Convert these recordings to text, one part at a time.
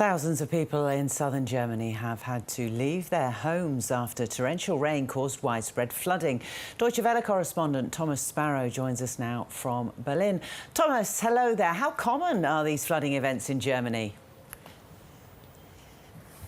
Thousands of people in southern Germany have had to leave their homes after torrential rain caused widespread flooding. Deutsche Welle correspondent Thomas Sparrow joins us now from Berlin. Thomas, hello there. How common are these flooding events in Germany?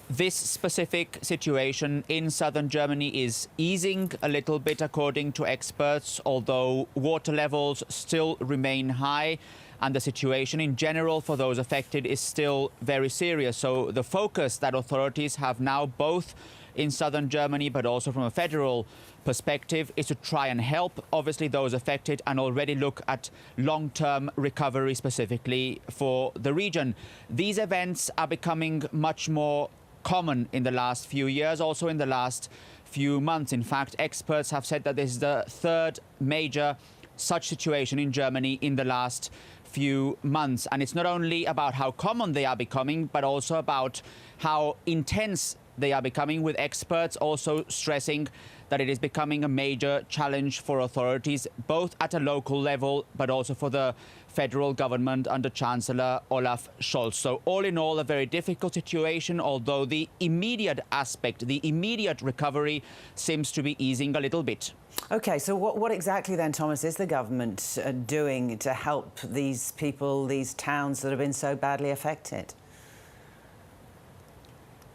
This specific situation in southern Germany is easing a little bit according to experts, although water levels still remain high and the situation in general for those affected is still very serious. So the focus that authorities have now, both in southern Germany but also from a federal perspective, is to try and help obviously those affected and already look at long-term recovery specifically for the region. These events are becoming much more common in the last few years, also in the last few months. In fact, experts have said that this is the third major such situation in Germany in the last few months. And it's not only about how common they are becoming, but also about how intense they are becoming, with experts also stressing that it is becoming a major challenge for authorities, both at a local level, but also for the federal government under Chancellor Olaf Scholz. So all in all, a very difficult situation, although the immediate aspect, the immediate recovery seems to be easing a little bit. OK, so what exactly then, Thomas, is the government doing to help these people, these towns that have been so badly affected?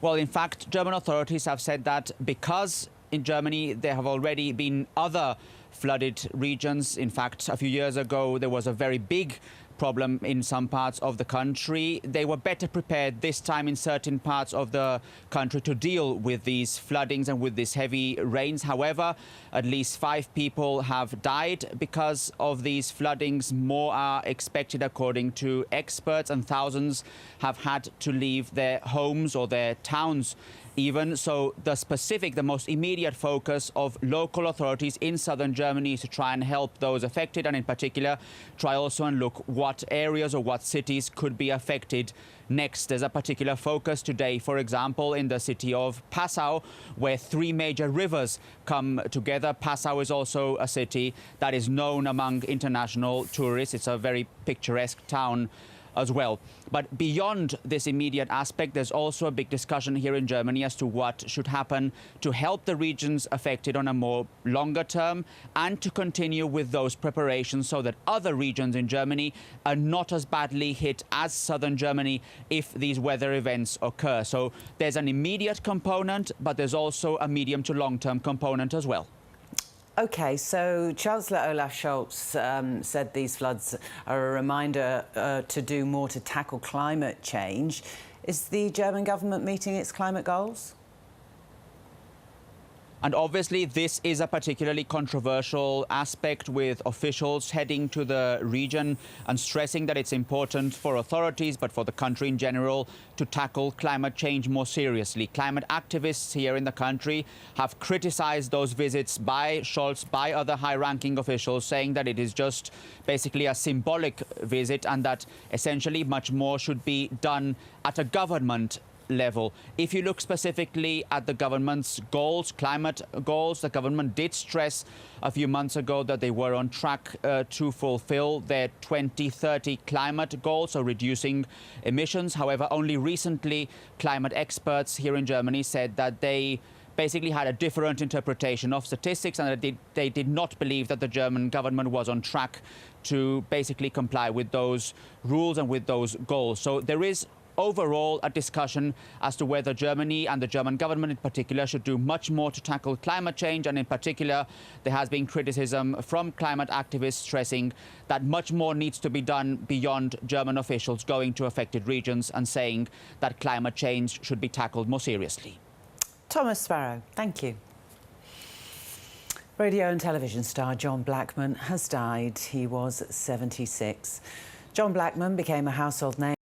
Well, in fact, German authorities have said that because in Germany there have already been other flooded regions. In fact, a few years ago, there was a very big problem in some parts of the country. They were better prepared this time in certain parts of the country to deal with these floodings and with these heavy rains. However, at least 5 people have died because of these floodings. More are expected according to experts, and thousands have had to leave their homes or their towns even. So the most immediate focus of local authorities in southern Germany is to try and help those affected, and in particular try also and look what areas or what cities could be affected next. There's a particular focus today, for example, in the city of Passau, where 3 major rivers come together. Passau is also a city that is known among international tourists. It's a very picturesque town as well. But beyond this immediate aspect, there's also a big discussion here in Germany as to what should happen to help the regions affected on a more longer term, and to continue with those preparations so that other regions in Germany are not as badly hit as southern Germany if these weather events occur. So there's an immediate component, but there's also a medium to long-term component as well. OK, so Chancellor Olaf Scholz said these floods are a reminder to do more to tackle climate change. Is the German government meeting its climate goals? And obviously, this is a particularly controversial aspect, with officials heading to the region and stressing that it's important for authorities, but for the country in general, to tackle climate change more seriously. Climate activists here in the country have criticized those visits by Scholz, by other high-ranking officials, saying that it is just basically a symbolic visit and that essentially much more should be done at a government level. If you look specifically at the government's goals, climate goals, the government did stress a few months ago that they were on track to fulfill their 2030 climate goals, so reducing emissions. However, only recently climate experts here in Germany said that they basically had a different interpretation of statistics, and that they did not believe that the German government was on track to basically comply with those rules and with those goals. So there is overall a discussion as to whether Germany and the German government in particular should do much more to tackle climate change. And in particular, there has been criticism from climate activists stressing that much more needs to be done beyond German officials going to affected regions and saying that climate change should be tackled more seriously. Thomas Sparrow, thank you. Radio and television star John Blackman has died. He was 76. John Blackman became a household name